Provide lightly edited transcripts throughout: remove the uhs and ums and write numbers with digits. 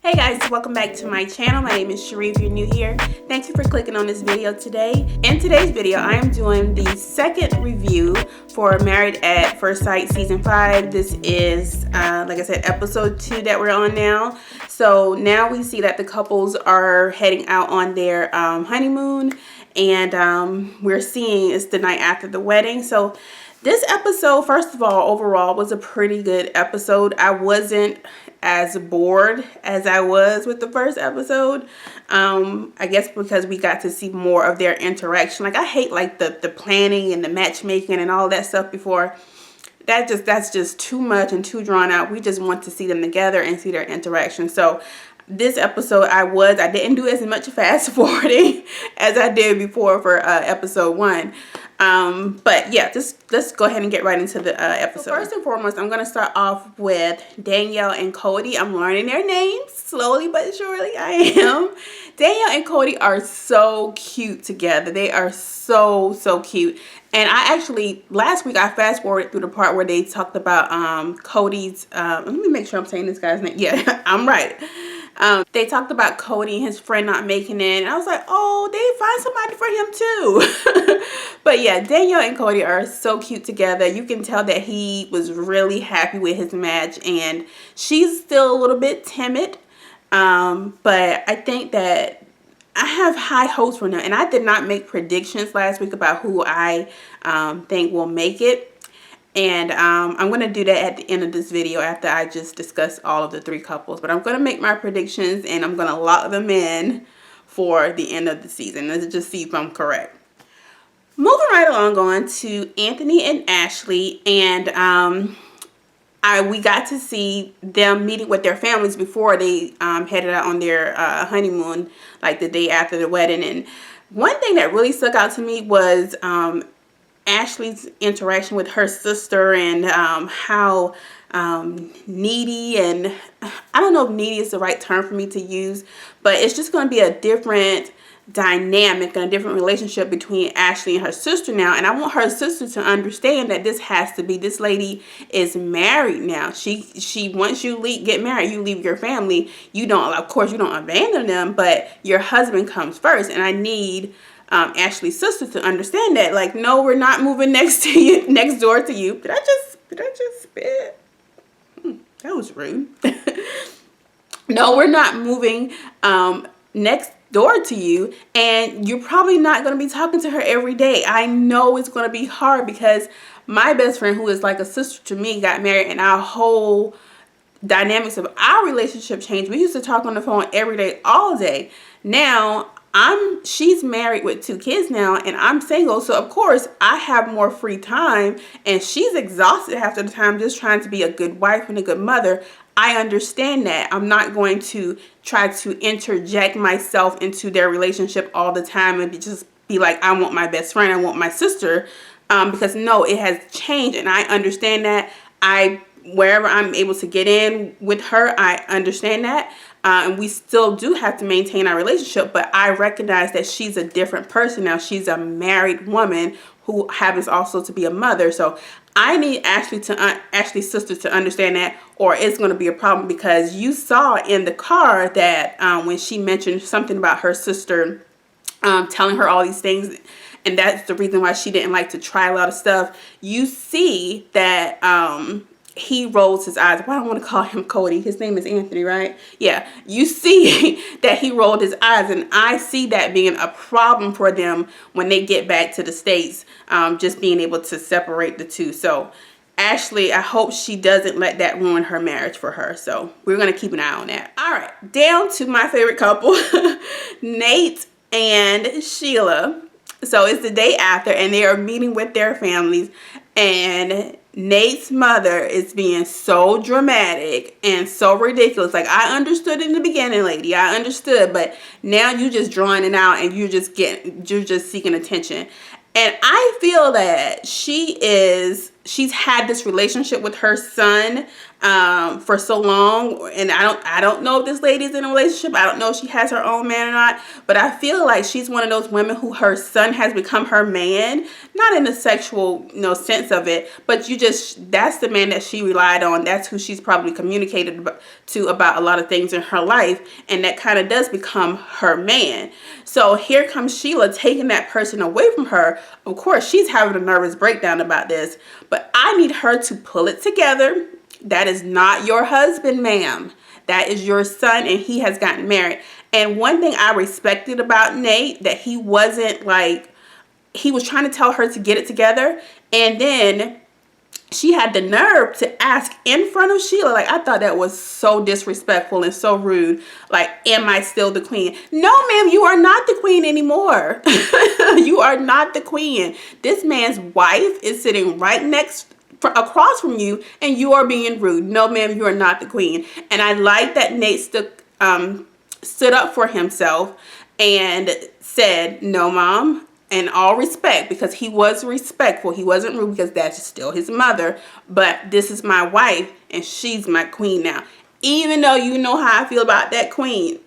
Hey guys, welcome back to my channel. My name is Cherie. If you're new here, thank you for clicking on this video today. In today's video, I am doing the second review for Married at First Sight Season 5. This is, like I said, episode 2 that we're on now. So now we see that the couples are heading out on their honeymoon, and we're seeing it's the night after the wedding. So this episode, first of all, overall was a pretty good episode. I wasn't as bored as I was with the first episode. I guess because we got to see more of their interaction. Like, I hate like the planning and the matchmaking and all that stuff before. That's just too much and too drawn out. We just want to see them together and see their interaction. So this episode I didn't do as much fast forwarding as I did before for episode 1. But yeah, let's go ahead and get right into the episode. So first and foremost, I'm going to start off with Danielle and Cody. I'm learning their names slowly but surely. I am. Danielle and Cody are so cute together. They are so cute. And I actually, last week I fast forwarded through the part where they talked about Cody's, let me make sure I'm saying this guy's name. Yeah, I'm right. They talked about Cody and his friend not making it, and I was like, oh, they find somebody for him too. But yeah, Danielle and Cody are so cute together. You can tell that he was really happy with his match, and she's still a little bit timid, but I think that I have high hopes for them. And I did not make predictions last week about who I think will make it. And I'm going to do that at the end of this video after I just discuss all of the 3 couples. But I'm going to make my predictions and I'm going to lock them in for the end of the season. Let's just see if I'm correct. Moving right along, on to Anthony and Ashley. And we got to see them meeting with their families before they headed out on their honeymoon, like the day after the wedding. And one thing that really stuck out to me was Ashley's interaction with her sister, and how needy, and I don't know if needy is the right term for me to use, but it's just going to be a different dynamic and a different relationship between Ashley and her sister now. And I want her sister to understand that this lady is married now. She once you get married, you leave your family. You don't, of course, you don't abandon them, but your husband comes first. And I need Ashley's sister to understand that, like, no, we're not moving next door to you. Did I just spit? That was rude. No, we're not moving next door to you, and you're probably not going to be talking to her every day. I know it's going to be hard because my best friend, who is like a sister to me, got married, and our whole dynamics of our relationship changed. We used to talk on the phone every day, all day. Now she's married with 2 kids now, and I'm single, so of course I have more free time, and she's exhausted half of the time just trying to be a good wife and a good mother. I understand that. I'm not going to try to interject myself into their relationship all the time and just be like, I want my best friend, I want my sister, because no, it has changed, and I understand that. Wherever I'm able to get in with her, I understand that. And we still do have to maintain our relationship, but I recognize that she's a different person now. She's a married woman who happens also to be a mother. So I need Ashley's sister to understand that, or it's going to be a problem, because you saw in the car that when she mentioned something about her sister telling her all these things, and that's the reason why she didn't like to try a lot of stuff. You see that he rolls his eyes. Well, I don't want to call him Cody. His name is Anthony, right? Yeah. You see that he rolled his eyes, and I see that being a problem for them when they get back to the States, just being able to separate the 2. So Ashley, I hope she doesn't let that ruin her marriage for her. So we're going to keep an eye on that. All right. Down to my favorite couple, Nate and Sheila. So it's the day after, and they are meeting with their families, and Nate's mother is being so dramatic and so ridiculous. Like, I understood in the beginning, lady. I understood, but now you just drawing it out, and you're just seeking attention. And I feel that she is she's had this relationship with her son for so long, and I don't know if this lady's in a relationship. I don't know if she has her own man or not, but I feel like she's one of those women who her son has become her man, not in the sexual sense of it, but that's the man that she relied on. That's who she's probably communicated to about a lot of things in her life, and that kind of does become her man. So here comes Sheila taking that person away from her. Of course, she's having a nervous breakdown about this, but I need her to pull it together. That is not your husband, ma'am. That is your son, and he has gotten married. And one thing I respected about Nate, that he wasn't like, he was trying to tell her to get it together, and then she had the nerve to ask in front of Sheila. Like, I thought that was so disrespectful and so rude. Like, am I still the queen? No, ma'am, you are not the queen anymore. You are not the queen. This man's wife is sitting right across from you, and you are being rude. No, ma'am, you are not the queen. And I like that Nate stood up for himself and said, no, mom, in all respect, because he was respectful. He wasn't rude, because that's still his mother, but this is my wife, and she's my queen now. Even though you know how I feel about that queen.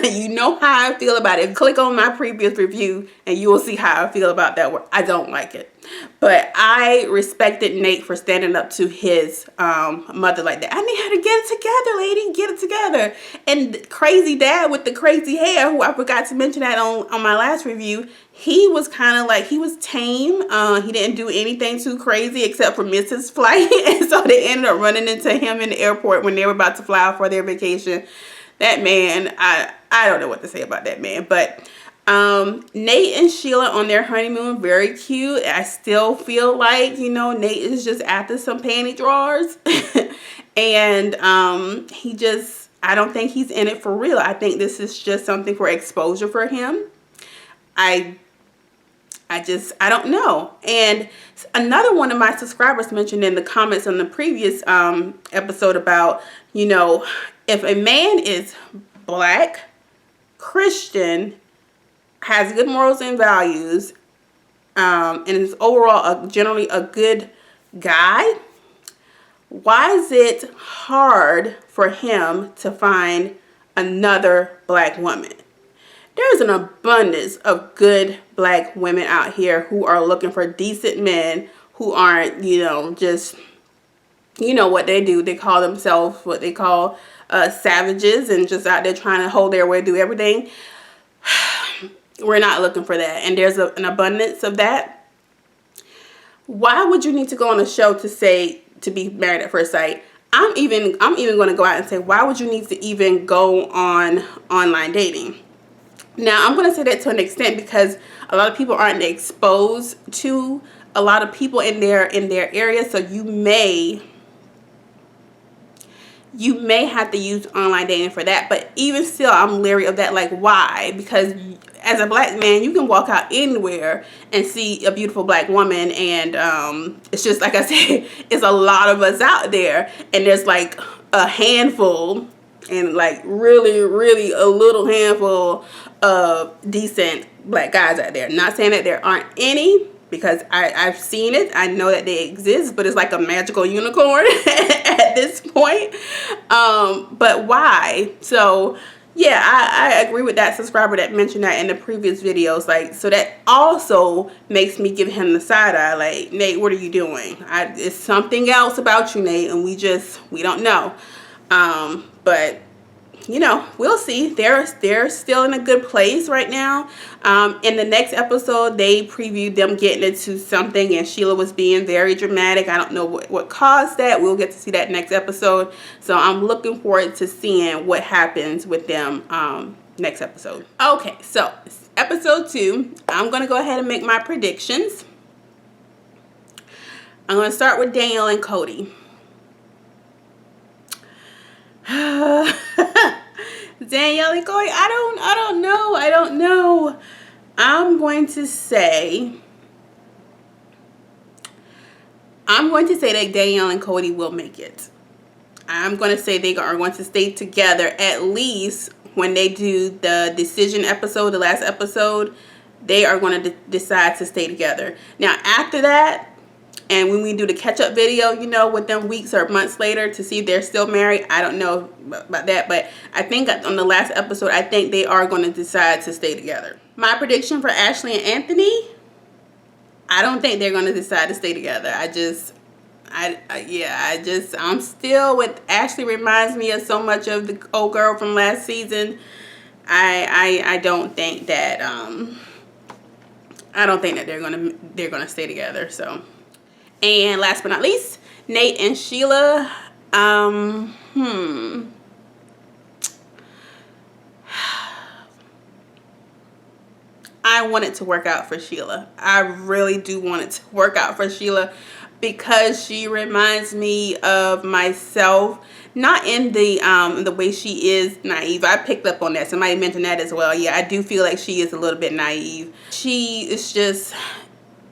You know how I feel about it. Click on my previous review and you will see how I feel about that word. I don't like it. But I respected Nate for standing up to his mother like that. I need her to get it together, lady. Get it together. And crazy dad with the crazy hair, who I forgot to mention that on my last review, he was kind of like, he was tame. He didn't do anything too crazy except for miss his flight. And so they ended up running into him in the airport when they were about to fly out for their vacation. That man, I don't know what to say about that man. But Nate and Sheila on their honeymoon, very cute. I still feel like, Nate is just after some panty drawers. And I don't think he's in it for real. I think this is just something for exposure for him. I don't know. And another one of my subscribers mentioned in the comments on the previous episode about, if a man is Black, Christian, has good morals and values, and is overall generally a good guy, why is it hard for him to find another Black woman? There's an abundance of good Black women out here who are looking for decent men who aren't, just, what they do. They call themselves what they call savages, and just out there trying to hold their way, do everything. We're not looking for that. And there's an abundance of that. Why would you need to go on a show to be married at first sight? I'm even going to go out and say, why would you need to even go on online dating? Now, I'm going to say that to an extent because a lot of people aren't exposed to a lot of people in their area, so you may have to use online dating for that. But even still, I'm leery of that. Like, why? Because as a Black man, you can walk out anywhere and see a beautiful Black woman, and it's just like I said, it's a lot of us out there, and there's like a handful, and like really, really a little handful of decent Black guys out there. Not saying that there aren't any, because I've seen it. I know that they exist, but it's like a magical unicorn at this point. But why? So yeah, I agree with that subscriber that mentioned that in the previous videos. Like, so that also makes me give him the side eye. Like, Nate, what are you doing? It's something else about you, Nate, and we don't know. But we'll see. They're still in a good place right now. In the next episode, they previewed them getting into something, and Sheila was being very dramatic. I don't know what caused that. We'll get to see that next episode. So I'm looking forward to seeing what happens with them next episode. Okay, so episode 2, I'm going to go ahead and make my predictions. I'm going to start with Danielle and Cody. Danielle and Cody, I don't know. I'm going to say that Danielle and Cody will make it. I'm going to say they are going to stay together, at least when they do the decision episode, the last episode. They are going to decide to stay together. Now, after that, And when we do the catch-up video, you know, with them weeks or months later to see if they're still married, I don't know about that. But I think on the last episode, I think they are going to decide to stay together. My prediction for Ashley and Anthony, I don't think they're going to decide to stay together. I'm still with Ashley. Reminds me of so much of the old girl from last season. I don't think that they're gonna stay together. So, and last but not least, Nate and Sheila. I want it to work out for Sheila. I really do want it to work out for Sheila because she reminds me of myself. Not in the way she is naive. I picked up on that. Somebody mentioned that as well. Yeah, I do feel like she is a little bit naive. She is just,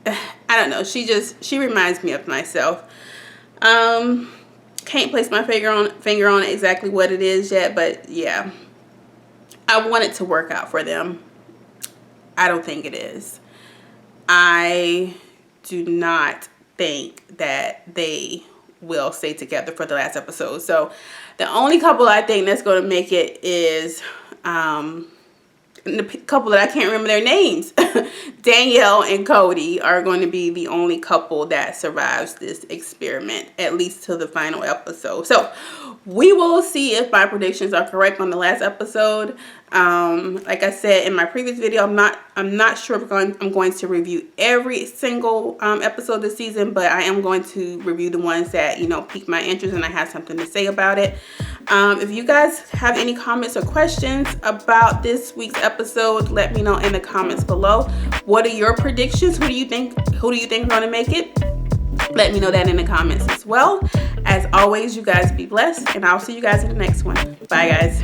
I don't know. She reminds me of myself. Can't place my finger on exactly what it is yet, but yeah, I want it to work out for them. I don't think it is. I do not think that they will stay together for the last episode. So the only couple I think that's going to make it is the couple that I can't remember their names. Danielle and Cody are going to be the only couple that survives this experiment, at least to the final episode. So we will see if my predictions are correct on the last episode. Like I said in my previous video, I'm not sure if I'm going to review every single episode this season, but I am going to review the ones that, you know, pique my interest and I have something to say about it. If you guys have any comments or questions about this week's episode, let me know in the comments below. What are your predictions? Who do you think are going to make it? Let me know that in the comments as well. As always, you guys be blessed, and I'll see you guys in the next one. Bye, guys.